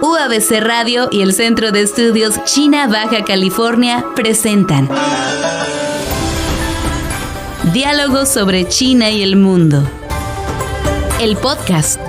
UABC Radio y el Centro de Estudios China Baja California presentan Diálogos sobre China y el mundo. El podcast.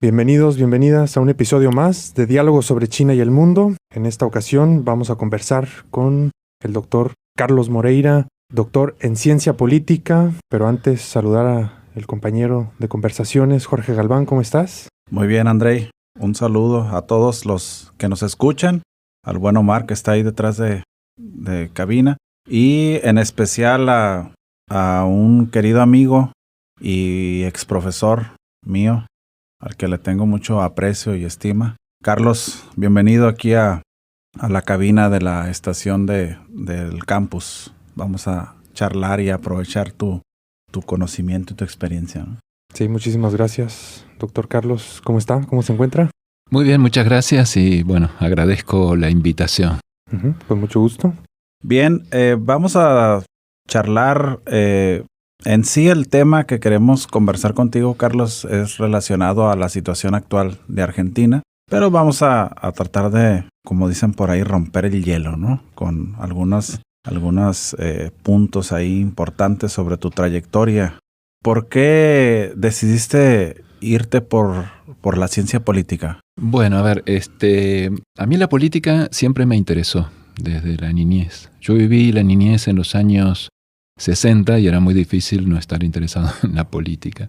Bienvenidos, bienvenidas a un episodio más de Diálogos sobre China y el mundo. En esta ocasión vamos a conversar con el doctor Carlos Moreira, doctor en Ciencia Política, pero antes saludar al compañero de conversaciones, Jorge Galván. ¿Cómo estás? Muy bien, Andrei. Un saludo a todos los que nos escuchan, al buen Omar que está ahí detrás de cabina, y en especial a un querido amigo y exprofesor mío, al que le tengo mucho aprecio y estima. Carlos, bienvenido aquí a la cabina de la estación del campus. Vamos a charlar y aprovechar tu conocimiento y tu experiencia, ¿no? Sí, muchísimas gracias, doctor Carlos. ¿Cómo está? ¿Cómo se encuentra? Muy bien, muchas gracias y bueno, agradezco la invitación. Con mucho gusto. Bien, vamos a charlar. En sí, el tema que queremos conversar contigo, Carlos, es relacionado a la situación actual de Argentina, pero vamos a tratar de, como dicen por ahí, romper el hielo, ¿no? Con algunos puntos ahí importantes sobre tu trayectoria. ¿Por qué decidiste irte por la ciencia política? Bueno, a ver, a mí la política siempre me interesó desde la niñez. Yo viví la niñez en los años 60 y era muy difícil no estar interesado en la política.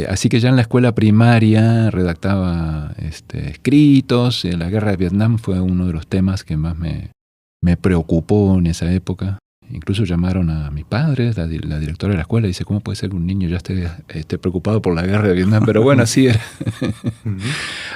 Así que ya en la escuela primaria redactaba escritos. La guerra de Vietnam fue uno de los temas que más me preocupó en esa época. Incluso llamaron a mi padre, la directora de la escuela, y dice, ¿cómo puede ser que un niño ya esté preocupado por la guerra de Vietnam? Pero bueno, así era.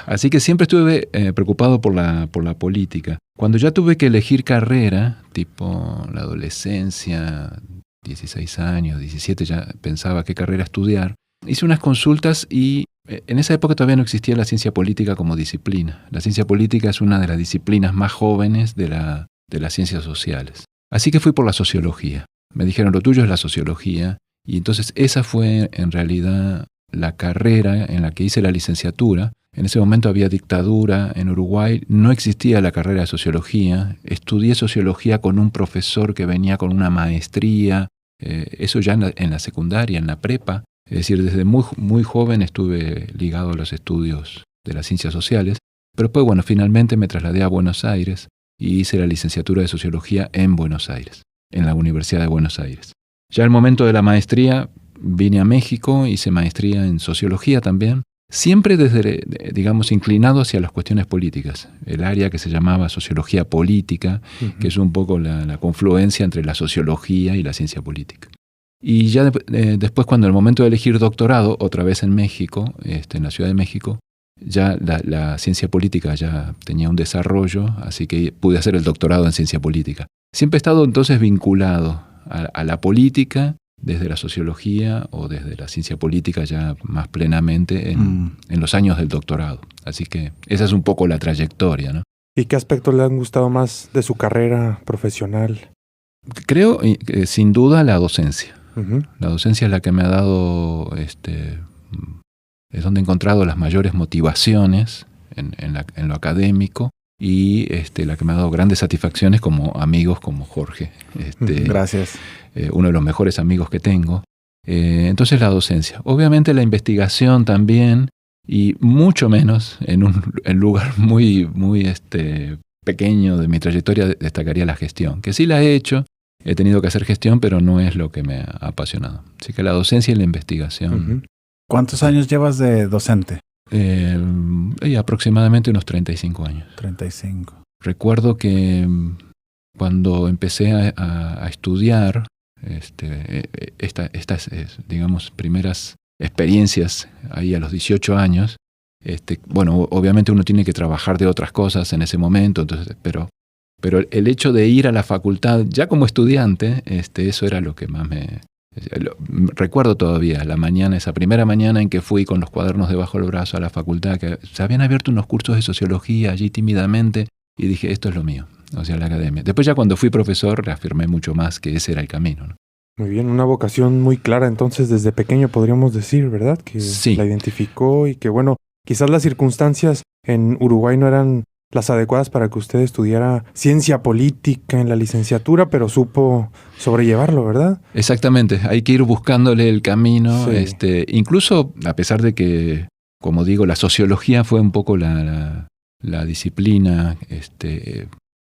Así que siempre estuve preocupado por la política. Cuando ya tuve que elegir carrera, tipo la adolescencia, 16 años, 17, ya pensaba qué carrera estudiar, hice unas consultas y en esa época todavía no existía la ciencia política como disciplina. La ciencia política es una de las disciplinas más jóvenes de las ciencias sociales. Así que fui por la sociología. Me dijeron, lo tuyo es la sociología. Y entonces esa fue en realidad la carrera en la que hice la licenciatura. En ese momento había dictadura en Uruguay, no existía la carrera de sociología. Estudié sociología con un profesor que venía con una maestría. Eso ya en la secundaria, en la prepa. Es decir, desde muy, muy joven estuve ligado a los estudios de las ciencias sociales. Pero después, bueno, finalmente me trasladé a Buenos Aires y hice la licenciatura de Sociología en Buenos Aires, en la Universidad de Buenos Aires. Ya al momento de la maestría vine a México, hice maestría en Sociología también, siempre desde, digamos, inclinado hacia las cuestiones políticas. El área que se llamaba Sociología Política, que es un poco la confluencia entre la sociología y la ciencia política. Y ya después, cuando en el momento de elegir doctorado, otra vez en México, en la Ciudad de México, ya la ciencia política ya tenía un desarrollo, así que pude hacer el doctorado en ciencia política. Siempre he estado entonces vinculado a la política desde la sociología o desde la ciencia política ya más plenamente en los años del doctorado. Así que esa es un poco la trayectoria, ¿no? ¿Y qué aspectos le han gustado más de su carrera profesional? Creo, sin duda, la docencia. La docencia es la que me ha dado es donde he encontrado las mayores motivaciones en lo académico y la que me ha dado grandes satisfacciones como amigos como Jorge. Gracias. Uno de los mejores amigos que tengo. Entonces la docencia. Obviamente la investigación también y mucho menos en un lugar muy, muy pequeño de mi trayectoria destacaría la gestión, que sí la he hecho. He tenido que hacer gestión, pero no es lo que me ha apasionado. Así que la docencia y la investigación. ¿Cuántos años llevas de docente? Aproximadamente unos 35 años. 35. Recuerdo que cuando empecé a estudiar estas, digamos, primeras experiencias ahí a los 18 años, bueno, obviamente uno tiene que trabajar de otras cosas en ese momento, entonces, pero el hecho de ir a la facultad ya como estudiante, eso era lo que más recuerdo todavía esa primera mañana en que fui con los cuadernos debajo del brazo a la facultad, que se habían abierto unos cursos de sociología allí tímidamente, y dije, esto es lo mío. o sea, la academia. Después ya cuando fui profesor reafirmé mucho más que ese era el camino, ¿no? Muy bien, una vocación muy clara entonces desde pequeño podríamos decir, ¿verdad? Que Sí. la identificó y que bueno, quizás las circunstancias en Uruguay no eran las adecuadas para que usted estudiara ciencia política en la licenciatura, pero supo sobrellevarlo, ¿verdad? Exactamente, hay que ir buscándole el camino, Sí. incluso a pesar de que, como digo, la sociología fue un poco la disciplina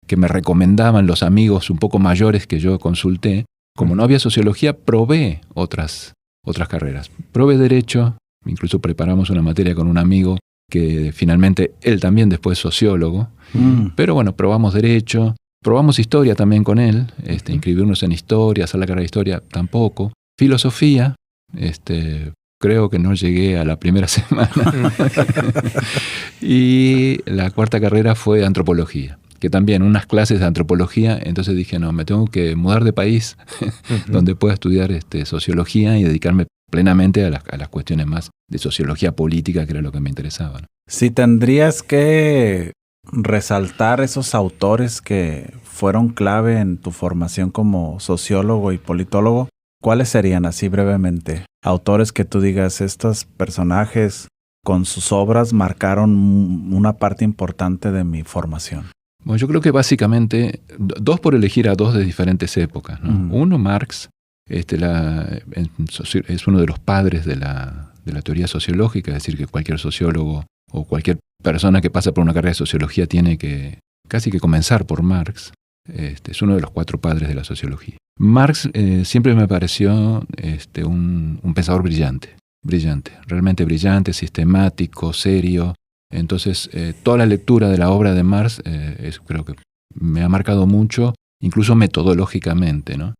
que me recomendaban los amigos un poco mayores que yo consulté. Como no había sociología, probé otras carreras. Probé Derecho, incluso preparamos una materia con un amigo que finalmente él también después es sociólogo. Pero bueno, probamos Derecho, probamos Historia también con él, inscribirnos en Historia, hacer la carrera de Historia tampoco. Filosofía, creo que no llegué a la primera semana. Y la cuarta carrera fue Antropología, que también unas clases de antropología, entonces dije, no, me tengo que mudar de país donde pueda estudiar sociología y dedicarme plenamente a las cuestiones más de sociología política, que era lo que me interesaba, ¿no? Si tendrías que resaltar esos autores que fueron clave en tu formación como sociólogo y politólogo, ¿cuáles serían así brevemente? Autores que tú digas, estos personajes con sus obras marcaron una parte importante de mi formación. Bueno, yo creo que básicamente, dos por elegir a dos de diferentes épocas, ¿no? Uno, Marx, es uno de los padres de la teoría sociológica, es decir, que cualquier sociólogo o cualquier persona que pasa por una carrera de sociología tiene que casi que comenzar por Marx. Es uno de los 4 padres de la sociología. Marx siempre me pareció un pensador brillante, realmente brillante, sistemático, serio. Entonces, toda la lectura de la obra de Marx creo que me ha marcado mucho, incluso metodológicamente, ¿no?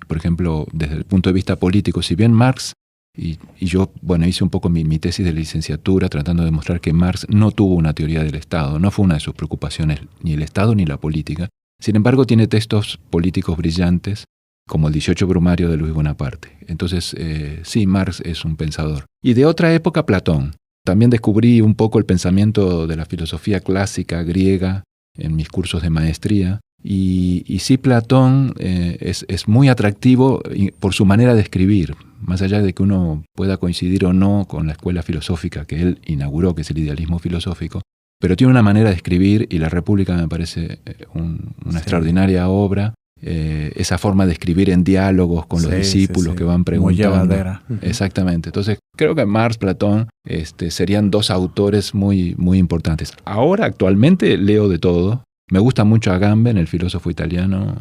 Por ejemplo, desde el punto de vista político, si bien Marx, y yo hice un poco mi tesis de licenciatura tratando de demostrar que Marx no tuvo una teoría del Estado, no fue una de sus preocupaciones ni el Estado ni la política. Sin embargo, tiene textos políticos brillantes, como el 18 Brumario de Luis Bonaparte. Entonces, sí, Marx es un pensador. Y de otra época, Platón. También descubrí un poco el pensamiento de la filosofía clásica griega en mis cursos de maestría. Y sí, Platón es muy atractivo por su manera de escribir, más allá de que uno pueda coincidir o no con la escuela filosófica que él inauguró, que es el idealismo filosófico, pero tiene una manera de escribir, y La República me parece una extraordinaria obra. Esa forma de escribir en diálogos con los discípulos que van preguntando. Muy llevadera. Exactamente. Entonces, creo que Marx, Platón, serían 2 autores muy, muy importantes. Ahora, actualmente, leo de todo. Me gusta mucho Agamben, el filósofo italiano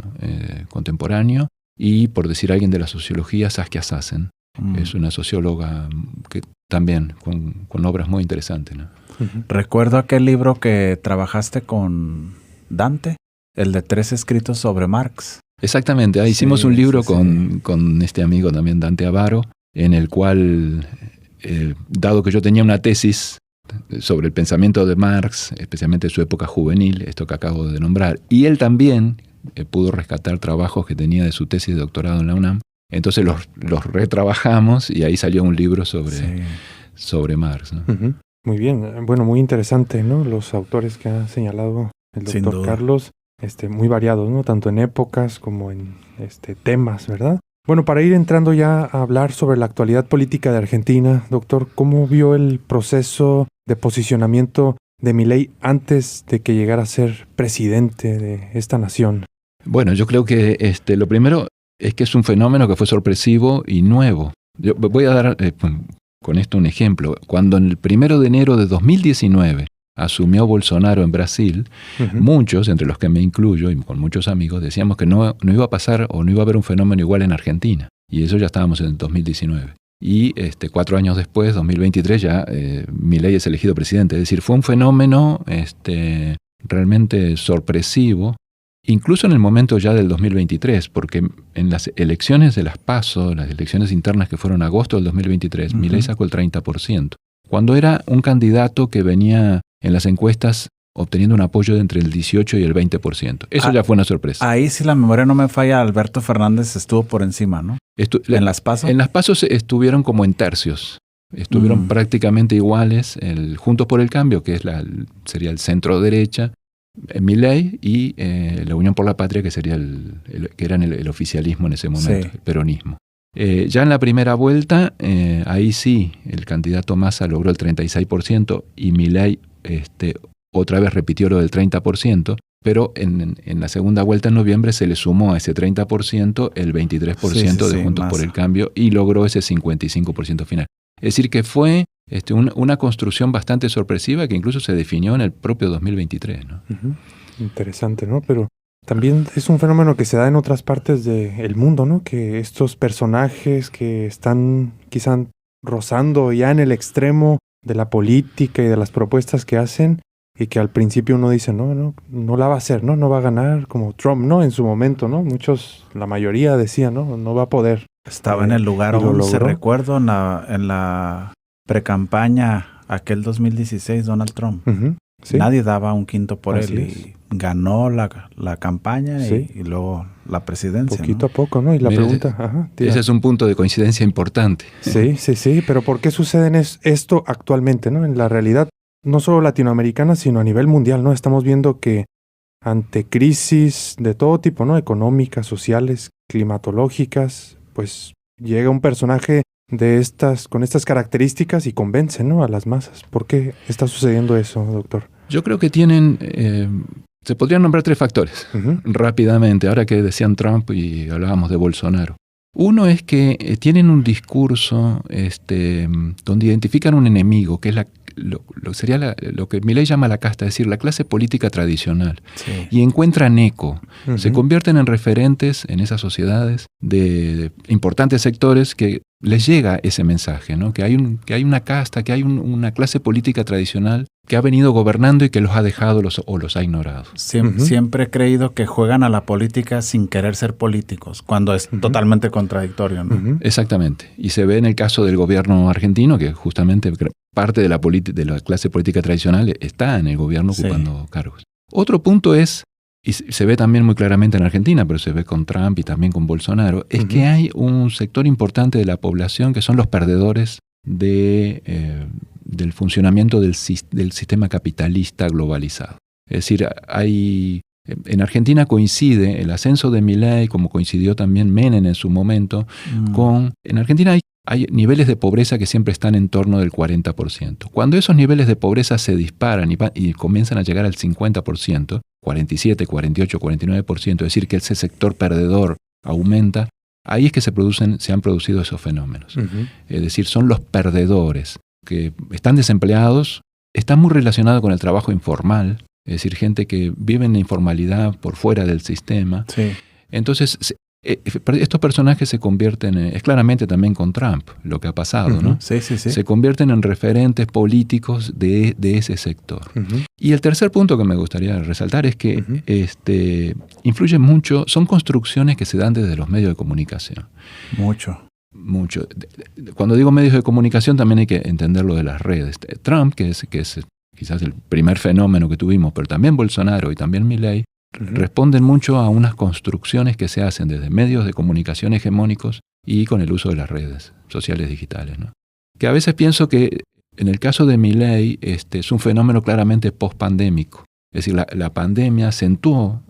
contemporáneo, y, por decir alguien de la sociología, Saskia Sassen. Es una socióloga que también con obras muy interesantes, ¿no? Recuerdo aquel libro que trabajaste con Dante, el de 3 escritos sobre Marx. Exactamente, hicimos un libro con este amigo también, Dante Avaro, en el cual, dado que yo tenía una tesis sobre el pensamiento de Marx, especialmente su época juvenil, esto que acabo de nombrar, y él también pudo rescatar trabajos que tenía de su tesis de doctorado en la UNAM, entonces los retrabajamos y ahí salió un libro sobre Marx, ¿no? Muy bien, bueno, muy interesante, ¿no? Los autores que ha señalado el doctor Carlos, muy variados, ¿no? Tanto en épocas como en temas, ¿verdad? Bueno, para ir entrando ya a hablar sobre la actualidad política de Argentina, doctor, ¿cómo vio el proceso de posicionamiento de Milei antes de que llegara a ser presidente de esta nación? Bueno, yo creo que lo primero es que es un fenómeno que fue sorpresivo y nuevo. Yo voy a dar con esto un ejemplo. Cuando en el 1 de enero de 2019 asumió Bolsonaro en Brasil, muchos, entre los que me incluyo y con muchos amigos, decíamos que no iba a pasar o no iba a haber un fenómeno igual en Argentina. Y eso ya estábamos en el 2019. Y 4 años después, 2023, ya Milei es elegido presidente. Es decir, fue un fenómeno realmente sorpresivo, incluso en el momento ya del 2023, porque en las elecciones de las PASO, las elecciones internas que fueron en agosto del 2023, Milei sacó el 30%, cuando era un candidato que venía en las encuestas obteniendo un apoyo de entre el 18 y el 20%. Eso ya fue una sorpresa. Ahí, si la memoria no me falla, Alberto Fernández estuvo por encima, ¿no? ¿En las PASO? En las PASO estuvieron como en tercios. Estuvieron prácticamente iguales. Juntos por el Cambio, que sería el centro derecha, Milei y la Unión por la Patria, que sería que eran el oficialismo en ese momento, Sí. el peronismo. Ya en la primera vuelta, ahí sí, el candidato Massa logró el 36% y Milei otra vez repitió lo del 30%, pero en la segunda vuelta en noviembre se le sumó a ese 30% el 23% de Juntos por el Cambio y logró ese 55% final. Es decir, que fue una construcción bastante sorpresiva que incluso se definió en el propio 2023, ¿no? Uh-huh. Interesante, ¿no? Pero también es un fenómeno que se da en otras partes del mundo, ¿no? Que estos personajes que están quizá rozando ya en el extremo de la política y de las propuestas que hacen y que al principio uno dice, no la va a hacer, no va a ganar, como Trump, ¿no? En su momento, ¿no? La mayoría decían, no va a poder. Estaba en el lugar 11, recuerdo, en la precampaña aquel 2016, Donald Trump. Uh-huh. ¿Sí? Nadie daba un quinto por Así él es. y ganó la campaña Sí. y luego la presidencia. Poquito ¿no? a poco, ¿no? Y la Mira, pregunta, ese es un punto de coincidencia importante. Sí, pero ¿por qué sucede esto actualmente, ¿no? En la realidad, no solo latinoamericana, sino a nivel mundial, ¿no? Estamos viendo que ante crisis de todo tipo, ¿no? Económicas, sociales, climatológicas, pues llega un personaje con estas características y convence, ¿no? A las masas. ¿Por qué está sucediendo eso, doctor? Yo creo que se podrían nombrar 3 factores Uh-huh. rápidamente, ahora que decían Trump y hablábamos de Bolsonaro. Uno es que tienen un discurso donde identifican un enemigo, que es sería lo que Milei llama la casta, es decir, la clase política tradicional, Sí. y encuentran eco. Uh-huh. Se convierten en referentes en esas sociedades de importantes sectores que les llega ese mensaje, ¿no? Que hay una casta, que hay una clase política tradicional que ha venido gobernando y que los ha dejado o los ha ignorado. Siempre he creído que juegan a la política sin querer ser políticos, cuando es Uh-huh. totalmente contradictorio, ¿no? Uh-huh. Exactamente. Y se ve en el caso del gobierno argentino, que justamente parte de la clase política tradicional está en el gobierno ocupando cargos. Otro punto es, y se ve también muy claramente en Argentina, pero se ve con Trump y también con Bolsonaro, es que hay un sector importante de la población que son los perdedores del funcionamiento del sistema capitalista globalizado. Es decir, en Argentina coincide el ascenso de Milei, como coincidió también Menem en su momento, en Argentina hay niveles de pobreza que siempre están en torno del 40%. Cuando esos niveles de pobreza se disparan y comienzan a llegar al 50%, 47, 48, 49%, es decir, que ese sector perdedor aumenta, ahí es que se han producido esos fenómenos. Uh-huh. Es decir, son los perdedores que están desempleados, están muy relacionados con el trabajo informal, es decir, gente que vive en la informalidad por fuera del sistema. Sí. Entonces, estos personajes se convierten, es claramente también con Trump lo que ha pasado, Uh-huh. ¿no? Sí. Se convierten en referentes políticos de ese sector. Uh-huh. Y el tercer punto que me gustaría resaltar es que Uh-huh. influyen mucho, son construcciones que se dan desde los medios de comunicación. Mucho. Cuando digo medios de comunicación también hay que entender lo de las redes. Trump, que es quizás el primer fenómeno que tuvimos, pero también Bolsonaro y también Milei, Uh-huh. responden mucho a unas construcciones que se hacen desde medios de comunicación hegemónicos y con el uso de las redes sociales digitales, ¿no? Que a veces pienso que en el caso de Milei es un fenómeno claramente post-pandémico. Es decir, la pandemia acentuó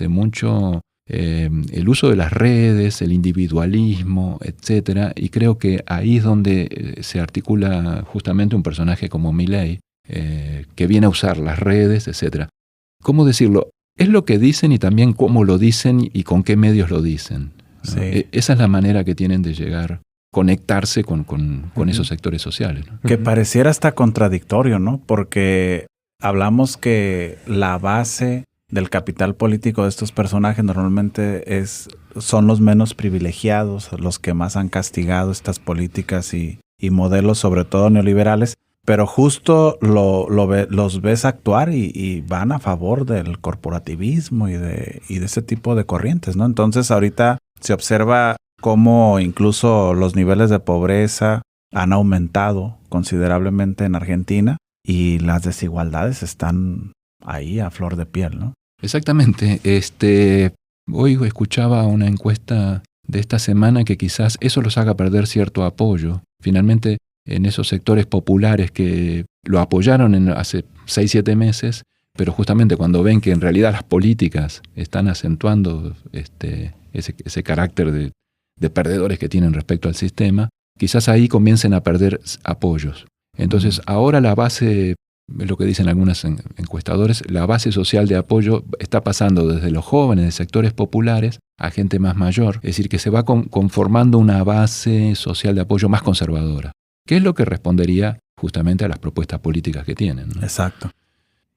mucho el uso de las redes, el individualismo, etcétera, y creo que ahí es donde se articula justamente un personaje como Milei, que viene a usar las redes, etcétera. ¿Cómo decirlo? Es lo que dicen y también cómo lo dicen y con qué medios lo dicen, ¿no? Sí. Esa es la manera que tienen de llegar, conectarse con esos sectores sociales, ¿no? Que pareciera hasta contradictorio, ¿no? Porque hablamos que la base del capital político de estos personajes normalmente son los menos privilegiados, los que más han castigado estas políticas y modelos, sobre todo neoliberales. Pero justo los ves actuar y van a favor del corporativismo y de ese tipo de corrientes, ¿no? Entonces ahorita se observa cómo incluso los niveles de pobreza han aumentado considerablemente en Argentina y las desigualdades están ahí a flor de piel, ¿no? Exactamente. Hoy escuchaba una encuesta de esta semana que quizás eso los haga perder cierto apoyo. Finalmente, en esos sectores populares que lo apoyaron hace 6-7 meses, pero justamente cuando ven que en realidad las políticas están acentuando ese carácter de perdedores que tienen respecto al sistema, quizás ahí comiencen a perder apoyos. Entonces, ahora la base, es lo que dicen algunos encuestadores, la base social de apoyo está pasando desde los jóvenes de sectores populares a gente más mayor. Es decir, que se va conformando una base social de apoyo más conservadora, que es lo que respondería justamente a las propuestas políticas que tienen, ¿no? Exacto.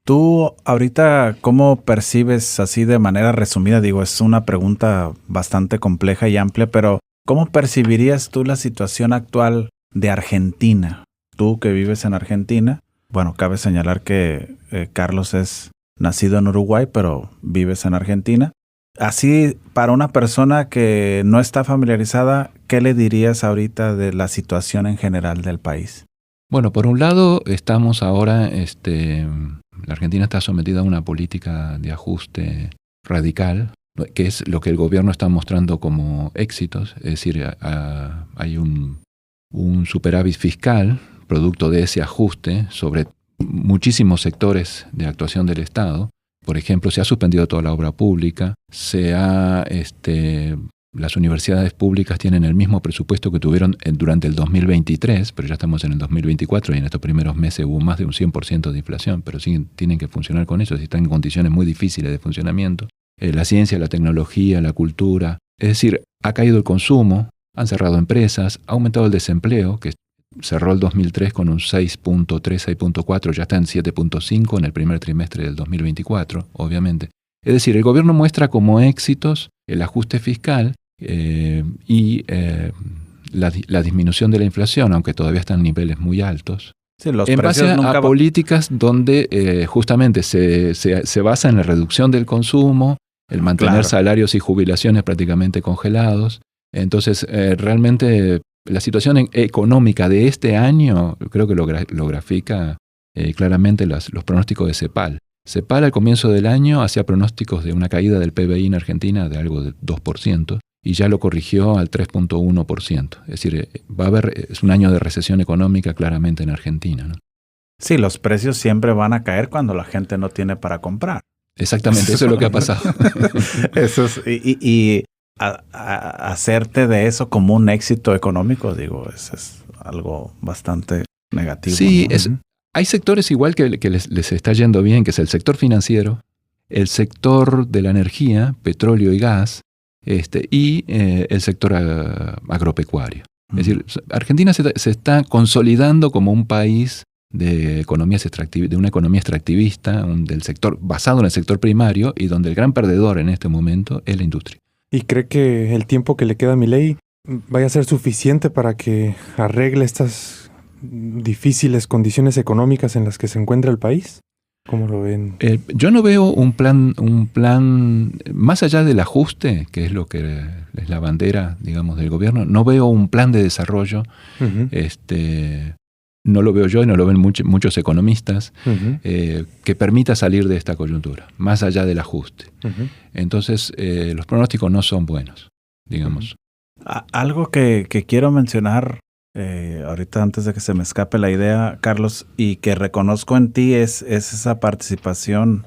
Tú ahorita, ¿cómo percibes así de manera resumida? Digo, es una pregunta bastante compleja y amplia, pero ¿cómo percibirías tú la situación actual de Argentina? Tú que vives en Argentina, bueno, cabe señalar que Carlos es nacido en Uruguay, pero vives en Argentina. Así, para una persona que no está familiarizada, ¿qué le dirías ahorita de la situación en general del país? Bueno, por un lado, estamos ahora, la Argentina está sometida a una política de ajuste radical, que es lo que el gobierno está mostrando como éxitos. Es decir, hay un superávit fiscal producto de ese ajuste sobre muchísimos sectores de actuación del Estado. Por ejemplo, se ha suspendido toda la obra pública, las universidades públicas tienen el mismo presupuesto que tuvieron durante el 2023, pero ya estamos en el 2024 y en estos primeros meses hubo más de un 100% de inflación, pero tienen que funcionar con eso, están en condiciones muy difíciles de funcionamiento. La ciencia, la tecnología, la cultura, es decir, ha caído el consumo, han cerrado empresas, ha aumentado el desempleo, que cerró el 2003 con un 6.3, 6.4, ya está en 7.5 en el primer trimestre del 2024, obviamente. Es decir, el gobierno muestra como éxitos el ajuste fiscal y la disminución de la inflación, aunque todavía están en niveles muy altos, Sí, los en base precios nunca a políticas donde justamente se basa en la reducción del consumo, el mantener Claro. salarios y jubilaciones prácticamente congelados. Entonces, realmente la situación económica de este año creo que lo grafica claramente los pronósticos de CEPAL. CEPAL al comienzo del año hacía pronósticos de una caída del PBI en Argentina de algo del 2% y ya lo corrigió al 3.1%. Es decir, es un año de recesión económica claramente en Argentina, ¿no? Sí, los precios siempre van a caer cuando la gente no tiene para comprar. Exactamente, eso es lo que ha pasado. Eso es, y hacerte de eso como un éxito económico, digo, es algo bastante negativo. Sí, ¿no? hay sectores igual que les está yendo bien, que es el sector financiero, el sector de la energía, petróleo y gas, y el sector agropecuario. Es decir, Argentina se está consolidando como un país de una economía extractivista, del sector basado en el sector primario y donde el gran perdedor en este momento es la industria. ¿Y cree que el tiempo que le queda a Milei vaya a ser suficiente para que arregle estas difíciles condiciones económicas en las que se encuentra el país? ¿Cómo lo ven? Yo no veo un plan más allá del ajuste, que es lo que es la bandera, digamos, del gobierno. No veo un plan de desarrollo. Uh-huh. No lo veo yo y no lo ven muchos economistas, Uh-huh. que permita salir de esta coyuntura, más allá del ajuste. Uh-huh. Entonces, los pronósticos no son buenos, digamos. Algo que quiero mencionar ahorita antes de que se me escape la idea, Carlos, y que reconozco en ti es esa participación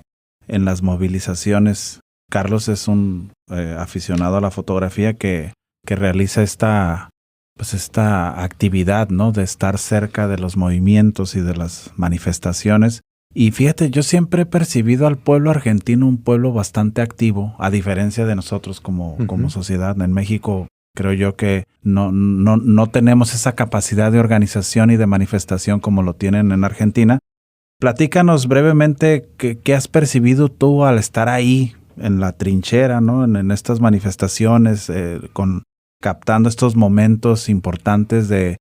en las movilizaciones. Carlos es un aficionado a la fotografía que realiza esta actividad, ¿no? De estar cerca de los movimientos y de las manifestaciones. Y fíjate, yo siempre he percibido al pueblo argentino un pueblo bastante activo, a diferencia de nosotros como sociedad. En México creo yo que no tenemos esa capacidad de organización y de manifestación como lo tienen en Argentina. Platícanos brevemente qué has percibido tú al estar ahí en la trinchera, ¿no? En estas manifestaciones, captando estos momentos importantes de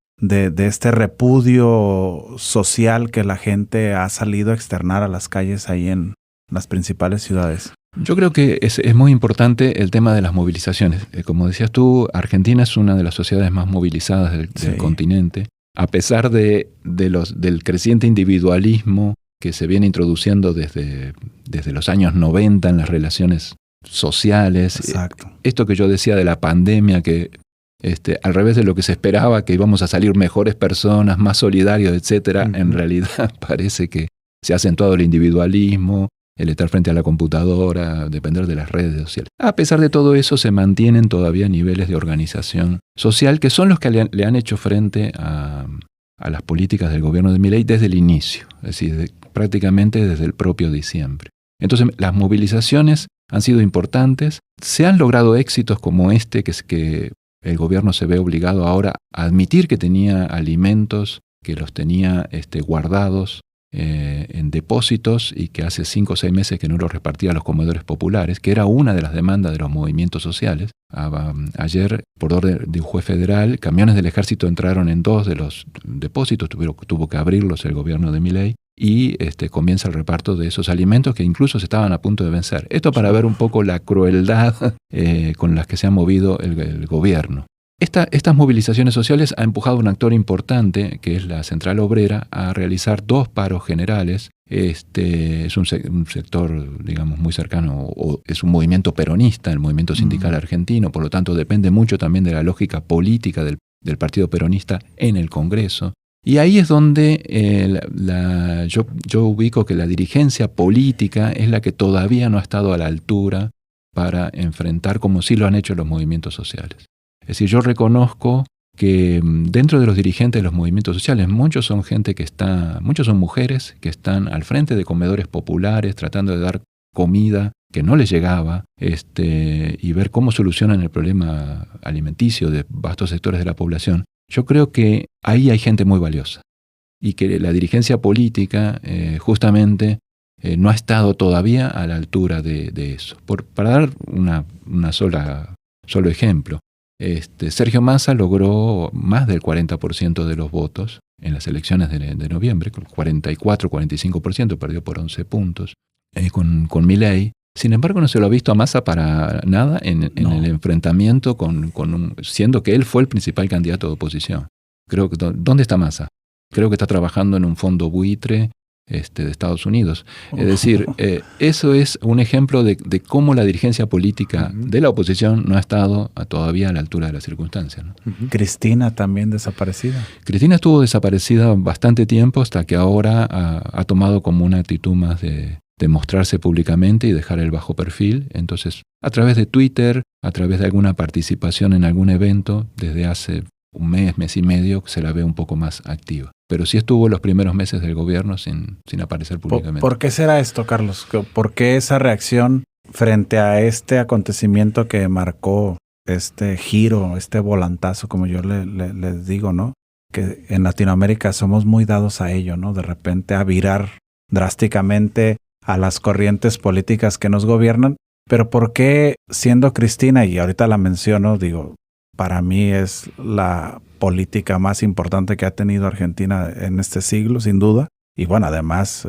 este repudio social que la gente ha salido a externar a las calles ahí en las principales ciudades. Yo creo que es muy importante el tema de las movilizaciones. Como decías tú, Argentina es una de las sociedades más movilizadas del continente, a pesar del creciente individualismo que se viene introduciendo desde los años 90 en las relaciones sociales. Exacto. Esto que yo decía de la pandemia, que al revés de lo que se esperaba, que íbamos a salir mejores personas, más solidarios, etcétera, en realidad parece que se ha acentuado el individualismo, el estar frente a la computadora, depender de las redes sociales. A pesar de todo eso, se mantienen todavía niveles de organización social que son los que le han hecho frente a las políticas del gobierno de Milei desde el inicio, es decir, prácticamente desde el propio diciembre. Entonces, las movilizaciones han sido importantes, se han logrado éxitos como este, que es que el gobierno se ve obligado ahora a admitir que tenía alimentos, que los tenía guardados en depósitos y que hace 5 o 6 meses que no los repartía a los comedores populares, que era una de las demandas de los movimientos sociales. Ayer, por orden de un juez federal, camiones del ejército entraron en 2 de los depósitos, tuvo que abrirlos el gobierno de Milei, y comienza el reparto de esos alimentos que incluso se estaban a punto de vencer. Esto para ver un poco la crueldad con las que se ha movido el gobierno. Estas movilizaciones sociales ha empujado a un actor importante, que es la Central Obrera, a realizar 2 paros generales. Es un sector, digamos, muy cercano, o es un movimiento peronista, el movimiento sindical argentino, por lo tanto depende mucho también de la lógica política del Partido Peronista en el Congreso. Y ahí es donde yo ubico que la dirigencia política es la que todavía no ha estado a la altura para enfrentar, como sí lo han hecho los movimientos sociales. Es decir, yo reconozco que dentro de los dirigentes de los movimientos sociales, muchos son mujeres que están al frente de comedores populares tratando de dar comida que no les llegaba, y ver cómo solucionan el problema alimenticio de vastos sectores de la población. Yo creo que ahí hay gente muy valiosa y que la dirigencia política justamente no ha estado todavía a la altura de eso. Para dar solo ejemplo, Sergio Massa logró más del 40% de los votos en las elecciones de noviembre, 44-45%, perdió por 11 puntos con Milei. Sin embargo, no se lo ha visto a Massa para nada en el enfrentamiento siendo que él fue el principal candidato de oposición. Creo que ¿dónde está Massa? Creo que está trabajando en un fondo buitre de Estados Unidos. Es decir, eso es un ejemplo de cómo la dirigencia política de la oposición no ha estado todavía a la altura de las circunstancias, ¿no? Cristina también desaparecida. Cristina estuvo desaparecida bastante tiempo hasta que ahora ha tomado como una actitud más de mostrarse públicamente y dejar el bajo perfil. Entonces, a través de Twitter, a través de alguna participación en algún evento, desde hace un mes y medio, se la ve un poco más activa. Pero sí estuvo los primeros meses del gobierno sin aparecer públicamente. ¿Por qué será esto, Carlos? ¿Por qué esa reacción frente a este acontecimiento que marcó este giro, este volantazo, como yo les digo, ¿no? Que en Latinoamérica somos muy dados a ello, ¿no? De repente a virar drásticamente a las corrientes políticas que nos gobiernan. Pero ¿por qué, siendo Cristina, y ahorita la menciono, digo, para mí es la política más importante que ha tenido Argentina en este siglo, sin duda, y bueno, además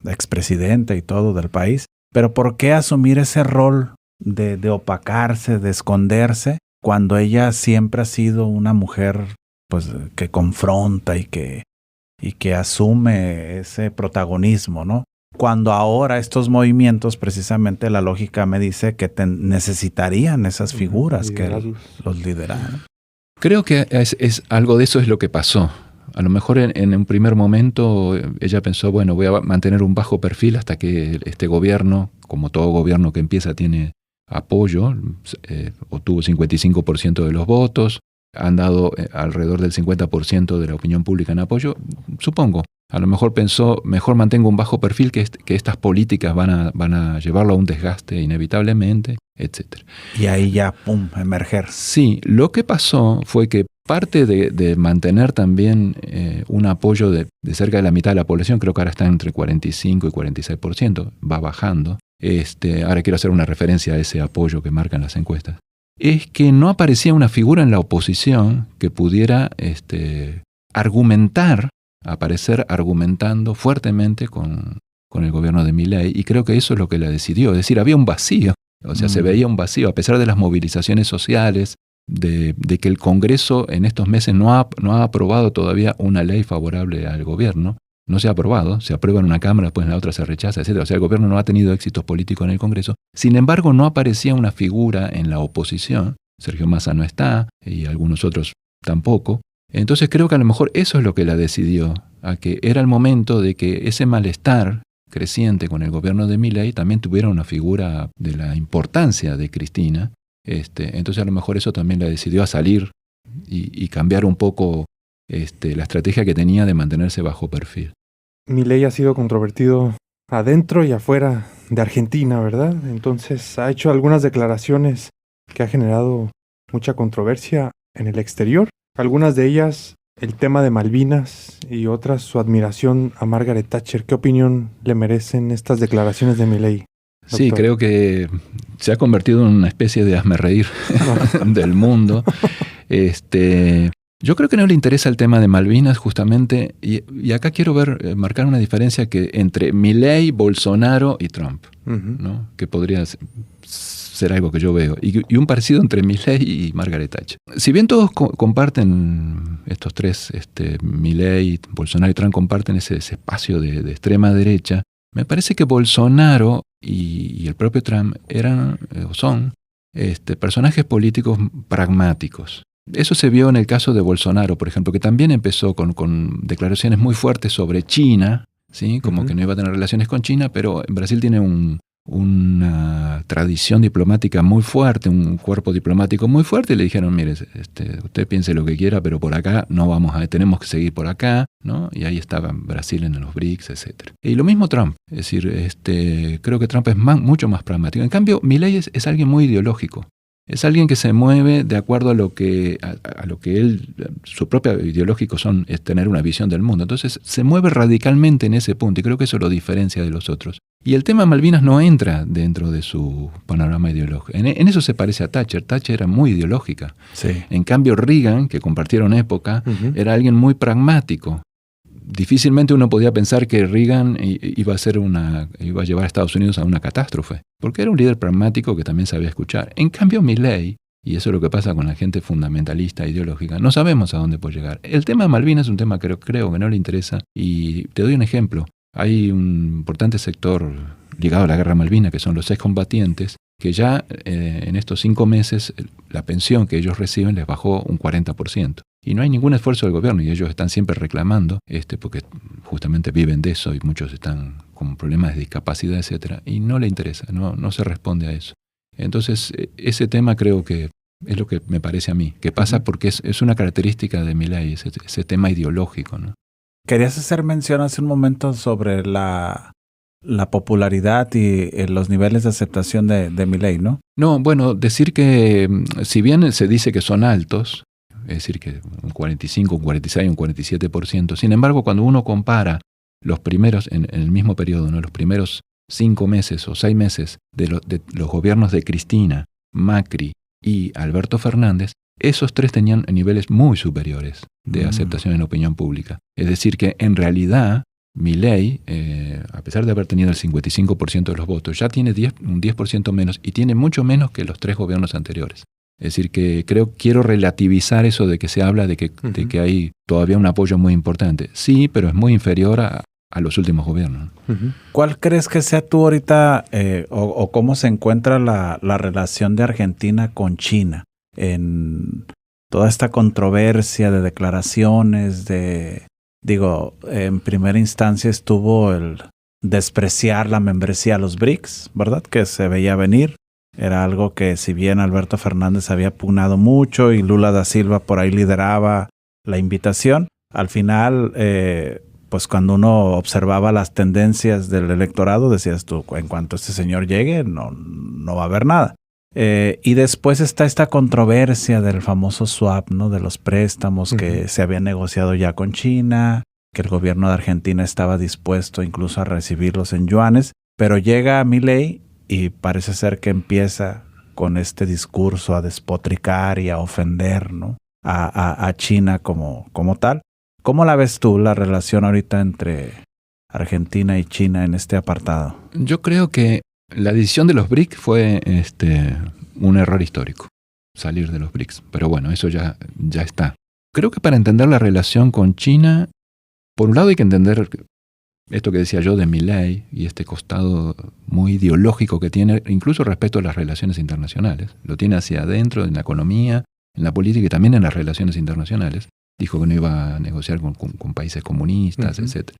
expresidente y todo del país, pero ¿por qué asumir ese rol de opacarse, de esconderse, cuando ella siempre ha sido una mujer pues que confronta y que asume ese protagonismo, ¿no? Cuando ahora estos movimientos, precisamente la lógica me dice que necesitarían esas figuras que los lideraran. Creo que es algo de eso es lo que pasó. A lo mejor en un primer momento ella pensó, bueno, voy a mantener un bajo perfil hasta que este gobierno, como todo gobierno que empieza, tiene apoyo, obtuvo 55% de los votos, han dado alrededor del 50% de la opinión pública en apoyo, supongo. A lo mejor pensó, mejor mantengo un bajo perfil que estas políticas van a llevarlo a un desgaste inevitablemente, etc. Y ahí ya, pum, emerger. Sí, lo que pasó fue que parte de mantener también un apoyo de cerca de la mitad de la población, creo que ahora está entre 45 y 46%, va bajando. Ahora quiero hacer una referencia a ese apoyo que marcan las encuestas. Es que no aparecía una figura en la oposición que pudiera aparecer argumentando fuertemente con el gobierno de Milei, y creo que eso es lo que la decidió. Es decir, había un vacío, o sea, se veía un vacío, a pesar de las movilizaciones sociales, de que el Congreso en estos meses no ha aprobado todavía una ley favorable al gobierno. No se ha aprobado, se aprueba en una Cámara, después en la otra se rechaza, etc. O sea, el gobierno no ha tenido éxitos políticos en el Congreso. Sin embargo, no aparecía una figura en la oposición. Sergio Massa no está, y algunos otros tampoco. Entonces creo que a lo mejor eso es lo que la decidió, a que era el momento de que ese malestar creciente con el gobierno de Milei, también tuvieron una figura de la importancia de Cristina. Entonces a lo mejor eso también la decidió a salir y cambiar un poco la estrategia que tenía de mantenerse bajo perfil. Milei ha sido controvertido adentro y afuera de Argentina, ¿verdad? Entonces ha hecho algunas declaraciones que ha generado mucha controversia en el exterior. Algunas de ellas, el tema de Malvinas, y otras, su admiración a Margaret Thatcher. ¿Qué opinión le merecen estas declaraciones de Milei? Sí, creo que se ha convertido en una especie de hazmerreír del mundo. Yo creo que no le interesa el tema de Malvinas justamente, y acá quiero marcar una diferencia entre Milei, Bolsonaro y Trump, ¿no? Que podría ser algo que yo veo, y un parecido entre Milei y Margaret Thatcher. Si bien todos comparten, estos tres, Milei, Bolsonaro y Trump comparten ese espacio de extrema derecha, me parece que Bolsonaro y el propio Trump son personajes políticos pragmáticos. Eso se vio en el caso de Bolsonaro, por ejemplo, que también empezó con declaraciones muy fuertes sobre China, ¿sí? Como que no iba a tener relaciones con China, pero en Brasil tiene una tradición diplomática muy fuerte, un cuerpo diplomático muy fuerte, y le dijeron, mire, usted piense lo que quiera, pero por acá no tenemos que seguir por acá, ¿no? Y ahí estaba Brasil en los BRICS, etc. Y lo mismo Trump, es decir, creo que Trump es mucho más pragmático. En cambio, Milei es alguien muy ideológico. Es alguien que se mueve de acuerdo a lo que él, su propio ideológico es tener una visión del mundo. Entonces se mueve radicalmente en ese punto, y creo que eso lo diferencia de los otros. Y el tema Malvinas no entra dentro de su panorama ideológico. En eso se parece a Thatcher. Thatcher era muy ideológica. Sí. En cambio Reagan, que compartieron época, era alguien muy pragmático. Difícilmente uno podía pensar que Reagan iba a llevar a Estados Unidos a una catástrofe, porque era un líder pragmático que también sabía escuchar. En cambio Milei, y eso es lo que pasa con la gente fundamentalista ideológica, no sabemos a dónde puede llegar. El tema de Malvinas es un tema que creo que no le interesa, y te doy un ejemplo. Hay un importante sector ligado a la guerra Malvina, que son los excombatientes, que ya en estos 5 meses la pensión que ellos reciben les bajó un 40%. Y no hay ningún esfuerzo del gobierno, y ellos están siempre reclamando, porque justamente viven de eso, y muchos están con problemas de discapacidad, etcétera, y no le interesa, no se responde a eso. Entonces, ese tema creo que es lo que me parece a mí, que pasa porque es una característica de Milei, ese tema ideológico, ¿no? Querías hacer mención hace un momento sobre la popularidad y los niveles de aceptación de Milei, ¿no? No, bueno, decir que si bien se dice que son altos, es decir, que un 45, un 46, un 47%, sin embargo, cuando uno compara los primeros, en el mismo periodo, ¿no? Los primeros 5 meses o 6 meses de los gobiernos de Cristina, Macri y Alberto Fernández, esos tres tenían niveles muy superiores de aceptación en la opinión pública. Es decir, que en realidad Milei, a pesar de haber tenido el 55% de los votos, ya tiene un 10% menos, y tiene mucho menos que los 3 gobiernos anteriores. Es decir, que quiero relativizar eso de que se habla de que hay todavía un apoyo muy importante. Sí, pero es muy inferior a los últimos gobiernos. ¿Cuál crees que sea tú ahorita o cómo se encuentra la relación de Argentina con China en toda esta controversia de declaraciones en primera instancia estuvo el despreciar la membresía a los BRICS, ¿verdad? Que se veía venir. Era algo que, si bien Alberto Fernández había pugnado mucho y Lula da Silva por ahí lideraba la invitación, al final, pues cuando uno observaba las tendencias del electorado, decías tú, en cuanto este señor llegue, no va a haber nada. Y después está esta controversia del famoso swap, ¿no? De los préstamos que se habían negociado ya con China, que el gobierno de Argentina estaba dispuesto incluso a recibirlos en yuanes, pero llega Milei y parece ser que empieza con este discurso a despotricar y a ofender, ¿no? a China como tal. ¿Cómo la ves tú, la relación ahorita entre Argentina y China en este apartado? Yo creo que la decisión de los BRICS fue un error histórico, salir de los BRICS. Pero bueno, eso ya está. Creo que para entender la relación con China, por un lado hay que entender esto que decía yo de Milei y este costado muy ideológico que tiene, incluso respecto a las relaciones internacionales. Lo tiene hacia adentro, en la economía, en la política y también en las relaciones internacionales. Dijo que no iba a negociar con países comunistas, etc.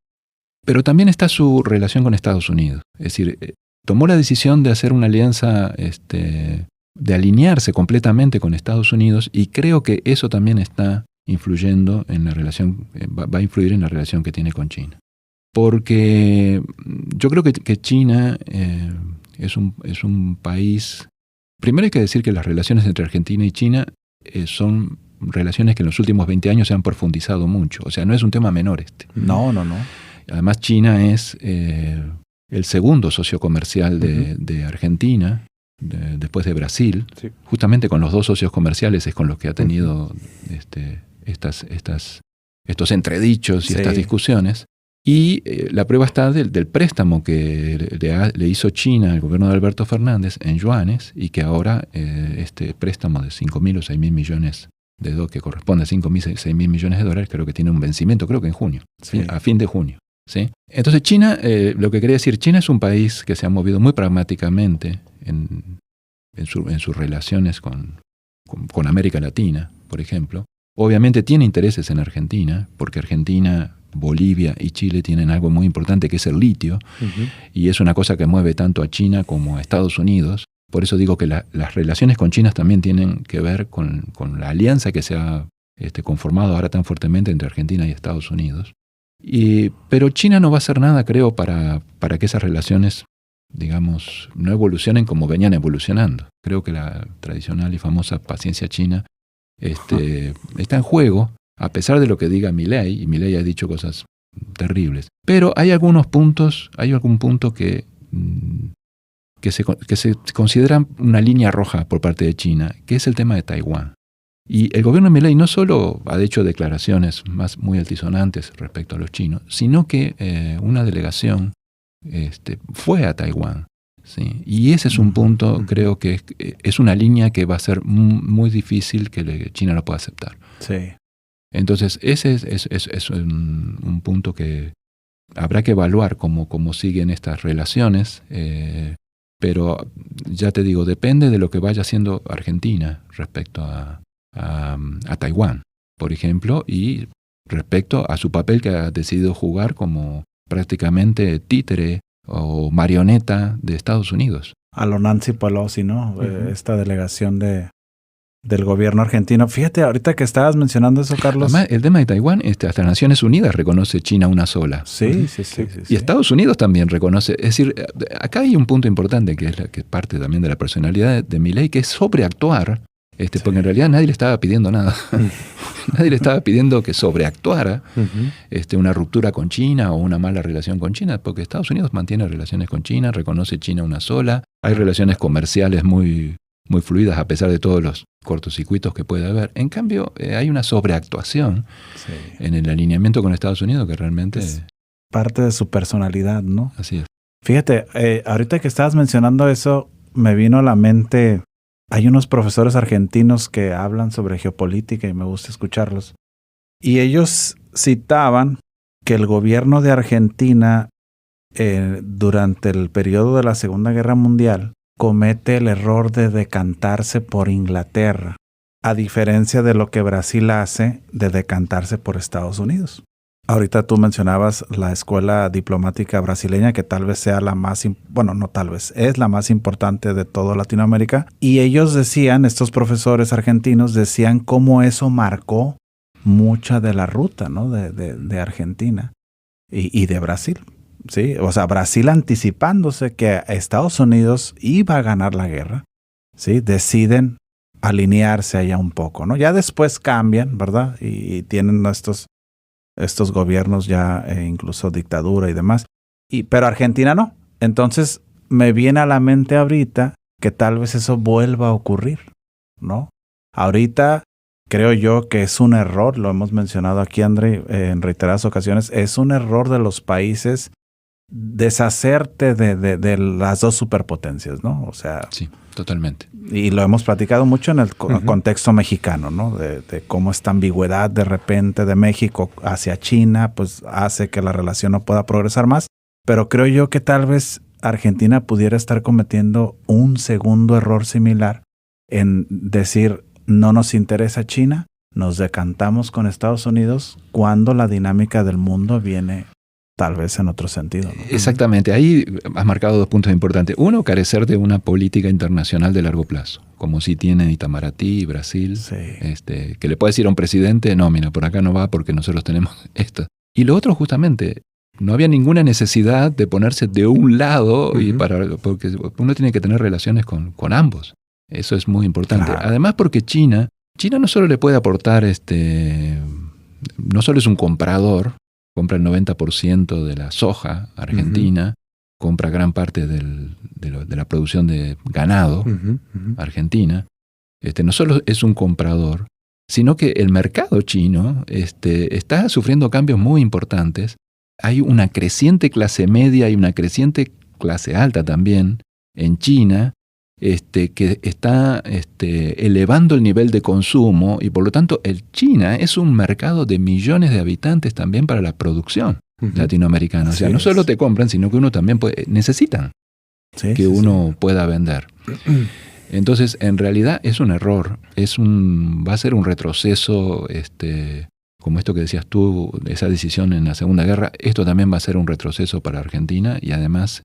Pero también está su relación con Estados Unidos. Es decir, tomó la decisión de hacer una alianza, de alinearse completamente con Estados Unidos, y creo que eso también está influyendo en la relación, va a influir en la relación que tiene con China. Porque yo creo que China es un país. Primero hay que decir que las relaciones entre Argentina y China son relaciones que en los últimos 20 años se han profundizado mucho. O sea, no es un tema menor este. No. Además, China es el segundo socio comercial de Argentina, después de Brasil. Sí. Justamente con los dos socios comerciales es con los que ha tenido estos entredichos y estas discusiones. Y la prueba está del préstamo que le hizo China al gobierno de Alberto Fernández en yuanes, y que ahora este préstamo de 5.000 o 6.000 millones de dólares, que corresponde a 5.000 o 6.000 millones de dólares, creo que tiene un vencimiento, creo que en junio, sí, a fin de junio. ¿Sí? Entonces China, lo que quería decir, China es un país que se ha movido muy pragmáticamente en sus relaciones con América Latina, por ejemplo. Obviamente tiene intereses en Argentina, porque Argentina, Bolivia y Chile tienen algo muy importante que es el litio, y es una cosa que mueve tanto a China como a Estados Unidos. Por eso digo que las relaciones con China también tienen que ver con la alianza que se ha conformado ahora tan fuertemente entre Argentina y Estados Unidos. Pero China no va a hacer nada, creo, para que esas relaciones, digamos, no evolucionen como venían evolucionando. Creo que la tradicional y famosa paciencia china está en juego, a pesar de lo que diga Milei, y Milei ha dicho cosas terribles. Pero hay algún punto que se considera una línea roja por parte de China, que es el tema de Taiwán. Y el gobierno de Milei no solo ha hecho declaraciones muy altisonantes respecto a los chinos, sino que una delegación fue a Taiwán. ¿Sí? Y ese es un punto, creo que es una línea que va a ser muy difícil que China lo pueda aceptar. Sí. Entonces, ese es un punto que habrá que evaluar cómo siguen estas relaciones, pero ya te digo, depende de lo que vaya haciendo Argentina respecto a Taiwán, por ejemplo, y respecto a su papel que ha decidido jugar como prácticamente títere o marioneta de Estados Unidos. A lo Nancy Pelosi, ¿no? Esta delegación del gobierno argentino. Fíjate, ahorita que estabas mencionando eso, Carlos. Además, el tema de Taiwán, hasta Naciones Unidas reconoce China una sola. Sí. Y Estados Unidos también reconoce. Es decir, acá hay un punto importante que es parte también de la personalidad de Milei, que es sobreactuar, porque en realidad nadie le estaba pidiendo nada. Nadie le estaba pidiendo que sobreactuara una ruptura con China o una mala relación con China, porque Estados Unidos mantiene relaciones con China, reconoce China una sola. Hay relaciones comerciales muy fluidas a pesar de todos los cortocircuitos que puede haber. En cambio, hay una sobreactuación en el alineamiento con Estados Unidos que realmente es parte de su personalidad, ¿no? Así es. Fíjate, ahorita que estabas mencionando eso, me vino a la mente, hay unos profesores argentinos que hablan sobre geopolítica y me gusta escucharlos. Y ellos citaban que el gobierno de Argentina, durante el periodo de la Segunda Guerra Mundial, comete el error de decantarse por Inglaterra, a diferencia de lo que Brasil hace de decantarse por Estados Unidos. Ahorita tú mencionabas la escuela diplomática brasileña, que tal vez sea es la más importante de toda Latinoamérica. Y ellos decían, estos profesores argentinos decían cómo eso marcó mucha de la ruta, ¿no? de Argentina y de Brasil. Sí, o sea, Brasil anticipándose que Estados Unidos iba a ganar la guerra, ¿sí? Deciden alinearse allá un poco, ¿no? Ya después cambian, ¿verdad? Y tienen estos gobiernos ya, incluso dictadura y demás. Pero Argentina no. Entonces me viene a la mente ahorita que tal vez eso vuelva a ocurrir, ¿no? Ahorita creo yo que es un error, lo hemos mencionado aquí, André, en reiteradas ocasiones, es un error de los países deshacerte de las dos superpotencias, ¿no? O sea, sí, totalmente. Y lo hemos platicado mucho en el contexto mexicano, ¿no? De cómo esta ambigüedad de repente de México hacia China, pues hace que la relación no pueda progresar más. Pero creo yo que tal vez Argentina pudiera estar cometiendo un segundo error similar en decir, no nos interesa China, nos decantamos con Estados Unidos cuando la dinámica del mundo viene tal vez en otro sentido, ¿no? Exactamente, ahí has marcado 2 puntos importantes. Uno, carecer de una política internacional de largo plazo, como si tiene Itamaraty, Brasil, Sí. que le puede decir a un presidente, no, mira, por acá no va porque nosotros tenemos esto. Y lo otro, justamente, no había ninguna necesidad de ponerse de un lado, porque uno tiene que tener relaciones con ambos. Eso es muy importante. Claro. Además, porque China no solo le puede aportar, no solo es un comprador, compra el 90% de la soja argentina, compra gran parte de la producción de ganado argentina. No solo es un comprador, sino que el mercado chino está sufriendo cambios muy importantes. Hay una creciente clase media y una creciente clase alta también en China, que está elevando el nivel de consumo, y por lo tanto China es un mercado de millones de habitantes también para la producción latinoamericana. O sea, no solo te compran, sino que uno también necesitan que uno pueda vender. Entonces, en realidad es un error, va a ser un retroceso, como esto que decías tú, esa decisión en la Segunda Guerra. Esto también va a ser un retroceso para Argentina, y además,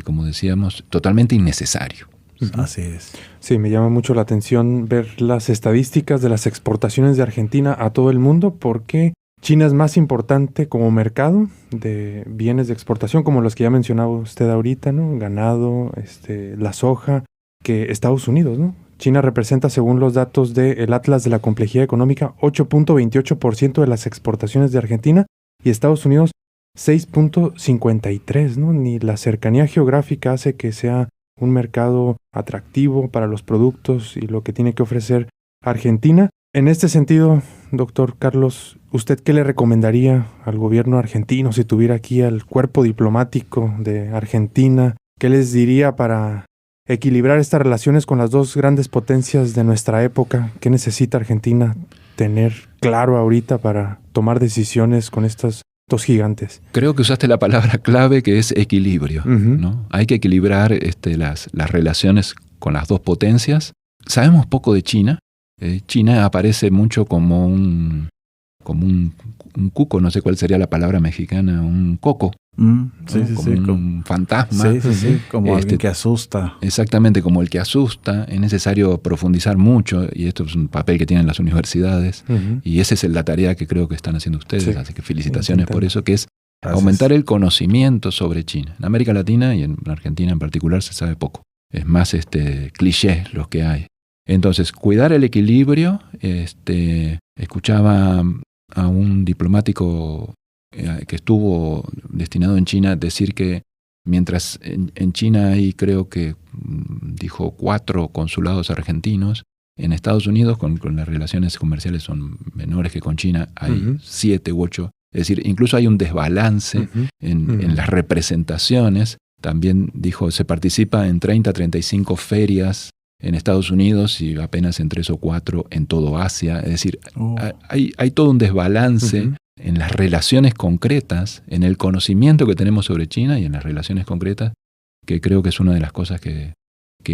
como decíamos, totalmente innecesario. Así es. Sí, me llama mucho la atención ver las estadísticas de las exportaciones de Argentina a todo el mundo, porque China es más importante como mercado de bienes de exportación, como los que ya mencionaba usted ahorita, ¿no? Ganado, la soja, que Estados Unidos, ¿no? China representa, según los datos del Atlas de la Complejidad Económica, 8.28% de las exportaciones de Argentina, y Estados Unidos 6.53%, ¿no? Ni la cercanía geográfica hace que sea un mercado atractivo para los productos y lo que tiene que ofrecer Argentina. En este sentido, doctor Carlos, ¿usted qué le recomendaría al gobierno argentino si tuviera aquí al cuerpo diplomático de Argentina? ¿Qué les diría para equilibrar estas relaciones con las dos grandes potencias de nuestra época? ¿Qué necesita Argentina tener claro ahorita para tomar decisiones con estos dos gigantes? Creo que usaste la palabra clave, que es equilibrio, ¿no? Hay que equilibrar las relaciones con las dos potencias. Sabemos poco de China. China aparece mucho como un cuco, no sé cuál sería la palabra mexicana, un coco. Como un fantasma. Como alguien que asusta. Exactamente, como el que asusta. Es necesario profundizar mucho, y esto es un papel que tienen las universidades, y esa es la tarea que creo que están haciendo ustedes, así que felicitaciones por eso, que es aumentar el conocimiento sobre China. En América Latina y en Argentina en particular se sabe poco. Es más clichés los que hay. Entonces, cuidar el equilibrio. Escuchaba a un diplomático que estuvo destinado en China decir que mientras en China hay, creo que dijo, 4 consulados argentinos, en Estados Unidos, con las relaciones comerciales son menores que con China, hay 7 u 8. Es decir, incluso hay un desbalance en las representaciones. También dijo, se participa en 30 a 35 ferias en Estados Unidos y apenas en 3 o 4 en todo Asia. Es decir, hay todo un desbalance en las relaciones concretas, en el conocimiento que tenemos sobre China y en las relaciones concretas, que creo que es una de las cosas que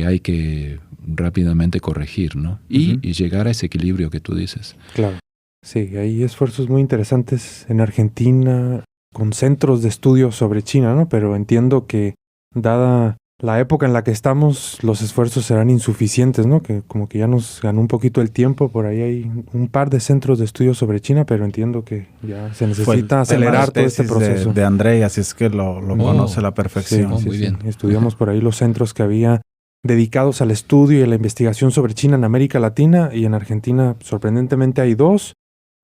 hay que rápidamente corregir, ¿no? Y llegar a ese equilibrio que tú dices. Claro. Sí, hay esfuerzos muy interesantes en Argentina con centros de estudio sobre China, ¿no? Pero entiendo que, dada la época en la que estamos, los esfuerzos serán insuficientes, ¿no? Que como que ya nos ganó un poquito el tiempo. Por ahí hay un par de centros de estudio sobre China, pero entiendo que ya se necesita acelerar todo este proceso. De Andrei, así es que lo conoce a la perfección. Sí, muy bien. Estudiamos por ahí los centros que había dedicados al estudio y a la investigación sobre China en América Latina, y en Argentina sorprendentemente hay 2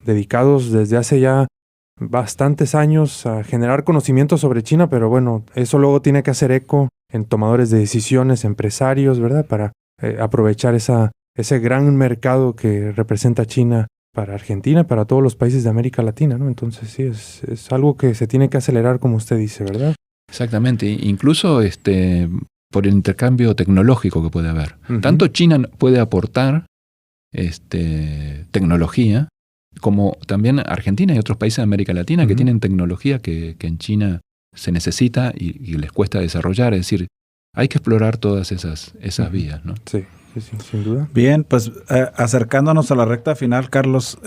dedicados desde hace ya bastantes años a generar conocimiento sobre China, pero bueno, eso luego tiene que hacer eco en tomadores de decisiones, empresarios, ¿verdad? Para aprovechar ese gran mercado que representa China para Argentina, para todos los países de América Latina, ¿no? Entonces sí, es algo que se tiene que acelerar, como usted dice, ¿verdad? Exactamente, incluso por el intercambio tecnológico que puede haber. Tanto China puede aportar tecnología, como también Argentina y otros países de América Latina que tienen tecnología que en China se necesita y les cuesta desarrollar. Es decir, hay que explorar todas esas vías, ¿no? Sí, sin duda. Bien, pues acercándonos a la recta final, Carlos,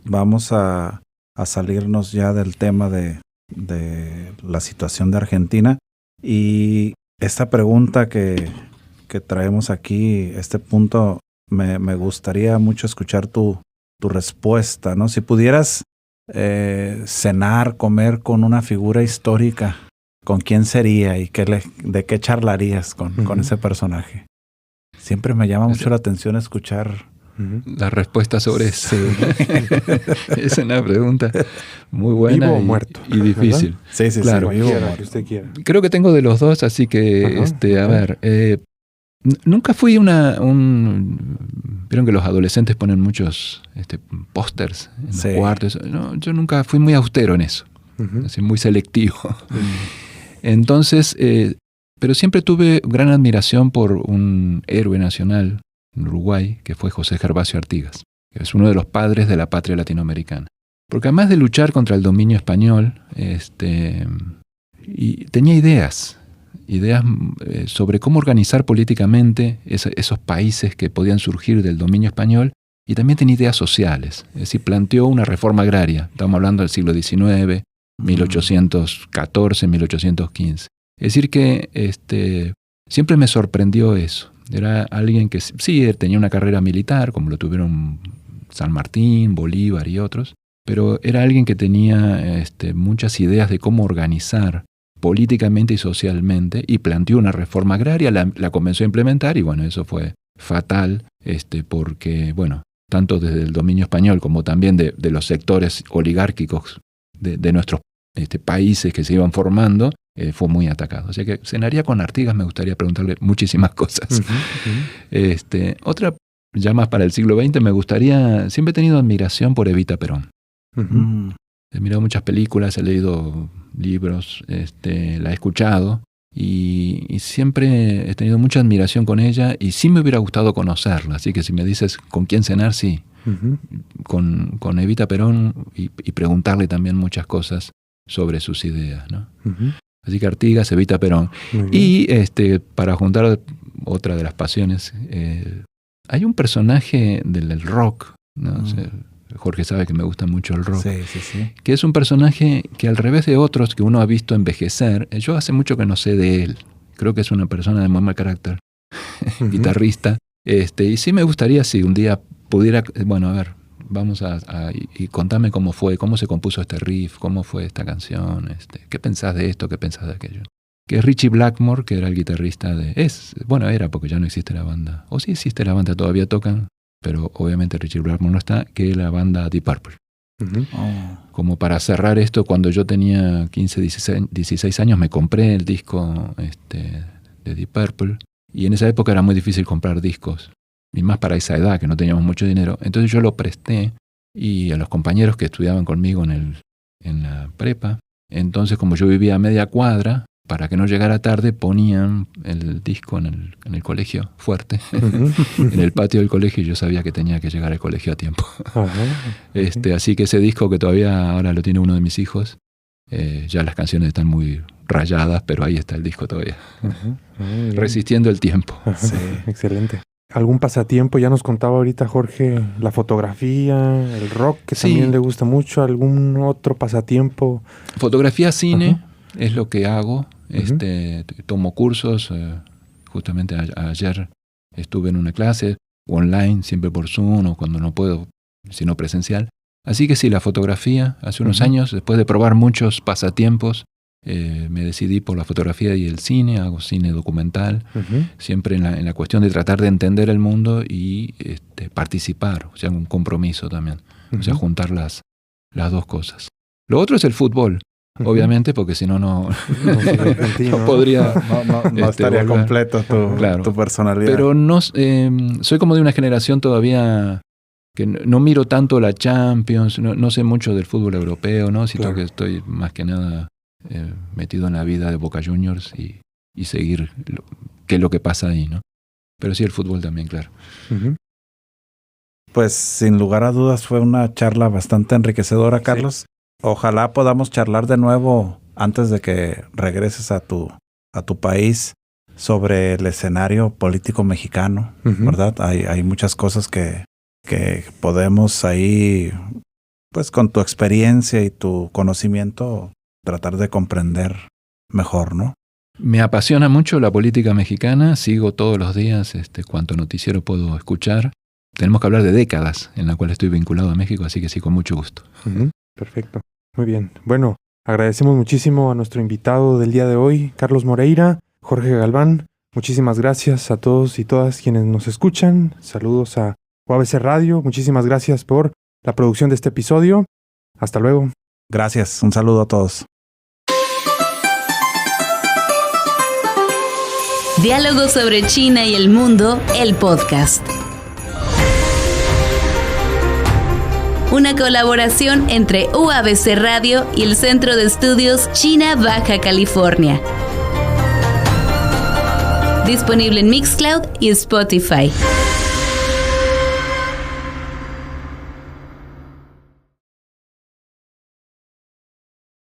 vamos a salirnos ya del tema de de la situación de Argentina. Y esta pregunta que traemos aquí, este punto, me gustaría mucho escuchar tu respuesta, ¿no? Si pudieras cenar, comer con una figura histórica, ¿con quién sería y de qué charlarías con ese personaje? Siempre me llama mucho la atención escuchar la respuesta sobre eso. Sí. Es una pregunta muy buena. ¿Vivo o muerto? Y difícil. Sí, claro. Vivo o muerto. Que usted quiera. Creo que tengo de los dos, así que, a ver, nunca fui vieron que los adolescentes ponen muchos pósters en los cuartos. No, yo nunca fui muy austero en eso, así, muy selectivo. Entonces, pero siempre tuve gran admiración por un héroe nacional en Uruguay, que fue José Gervasio Artigas, que es uno de los padres de la patria latinoamericana. Porque además de luchar contra el dominio español, y tenía ideas sobre cómo organizar políticamente esos países que podían surgir del dominio español, y también tenía ideas sociales. Es decir, planteó una reforma agraria. Estamos hablando del siglo XIX, 1814, 1815. Es decir que siempre me sorprendió eso. Era alguien que sí tenía una carrera militar, como lo tuvieron San Martín, Bolívar y otros, pero era alguien que tenía muchas ideas de cómo organizar políticamente y socialmente, y planteó una reforma agraria, la comenzó a implementar, y bueno, eso fue fatal, porque, bueno, tanto desde el dominio español como también de los sectores oligárquicos de nuestros países que se iban formando, fue muy atacado. O sea que cenaría con Artigas, me gustaría preguntarle muchísimas cosas. Otra, ya más para el siglo XX, siempre he tenido admiración por Evita Perón. He mirado muchas películas, he leído libros, la he escuchado, y siempre he tenido mucha admiración con ella, y sí me hubiera gustado conocerla. Así que si me dices con quién cenar, sí. Con Evita Perón, y preguntarle también muchas cosas sobre sus ideas, ¿no? Así que Artigas, Evita Perón. Y para juntar otra de las pasiones, hay un personaje del rock, ¿no? O sea, Jorge sabe que me gusta mucho el rock. Sí. Que es un personaje que, al revés de otros que uno ha visto envejecer, yo hace mucho que no sé de él. Creo que es una persona de muy mal carácter, guitarrista. Y sí me gustaría, si un día pudiera, bueno, a ver, vamos y contame cómo se compuso este riff, cómo fue esta canción, qué pensás de esto, qué pensás de aquello. Que es Ritchie Blackmore, que era el guitarrista era porque ya no existe la banda. O sí existe la banda, todavía tocan, pero obviamente Ritchie Blackmore no está, que es la banda Deep Purple. Como para cerrar esto, cuando yo tenía 15, 16 años, me compré el disco de Deep Purple, y en esa época era muy difícil comprar discos, y más para esa edad, que no teníamos mucho dinero. Entonces yo lo presté, y a los compañeros que estudiaban conmigo en la prepa, entonces como yo vivía a media cuadra, para que no llegara tarde, ponían el disco en el colegio, fuerte, en el patio del colegio, y yo sabía que tenía que llegar al colegio a tiempo. Así que ese disco, que todavía ahora lo tiene uno de mis hijos, ya las canciones están muy rayadas, pero ahí está el disco todavía, resistiendo el tiempo. Sí. Excelente. ¿Algún pasatiempo? Ya nos contaba ahorita Jorge, la fotografía, el rock, que también le gusta mucho. ¿Algún otro pasatiempo? Fotografía, cine, es lo que hago. Tomo cursos. Justamente ayer estuve en una clase online, siempre por Zoom, o cuando no puedo, sino presencial. Así que sí, la fotografía. Hace unos años, después de probar muchos pasatiempos, me decidí por la fotografía y el cine. Hago cine documental, siempre en la cuestión de tratar de entender el mundo y participar, o sea, un compromiso también, o sea, juntar las dos cosas. Lo otro es el fútbol, obviamente, porque si no, no podría... No estaría completo tu personalidad. Pero no, soy como de una generación todavía que no miro tanto la Champions, no sé mucho del fútbol europeo, ¿no? Sino que estoy más que nada metido en la vida de Boca Juniors y seguir qué es lo que pasa ahí, ¿no? Pero sí el fútbol también, claro. Pues sin lugar a dudas fue una charla bastante enriquecedora, Carlos. Sí. Ojalá podamos charlar de nuevo antes de que regreses a tu país sobre el escenario político mexicano, ¿verdad? Hay muchas cosas que podemos ahí, pues con tu experiencia y tu conocimiento, tratar de comprender mejor, ¿no? Me apasiona mucho la política mexicana, sigo todos los días cuanto noticiero puedo escuchar. Tenemos que hablar de décadas en la cual estoy vinculado a México, así que sí, con mucho gusto. Perfecto, muy bien. Bueno, agradecemos muchísimo a nuestro invitado del día de hoy, Carlos Moreira, Jorge Galván. Muchísimas gracias a todos y todas quienes nos escuchan. Saludos a UABC Radio. Muchísimas gracias por la producción de este episodio. Hasta luego. Gracias, un saludo a todos. Diálogos sobre China y el mundo, el podcast. Una colaboración entre UABC Radio y el Centro de Estudios China Baja California. Disponible en Mixcloud y Spotify.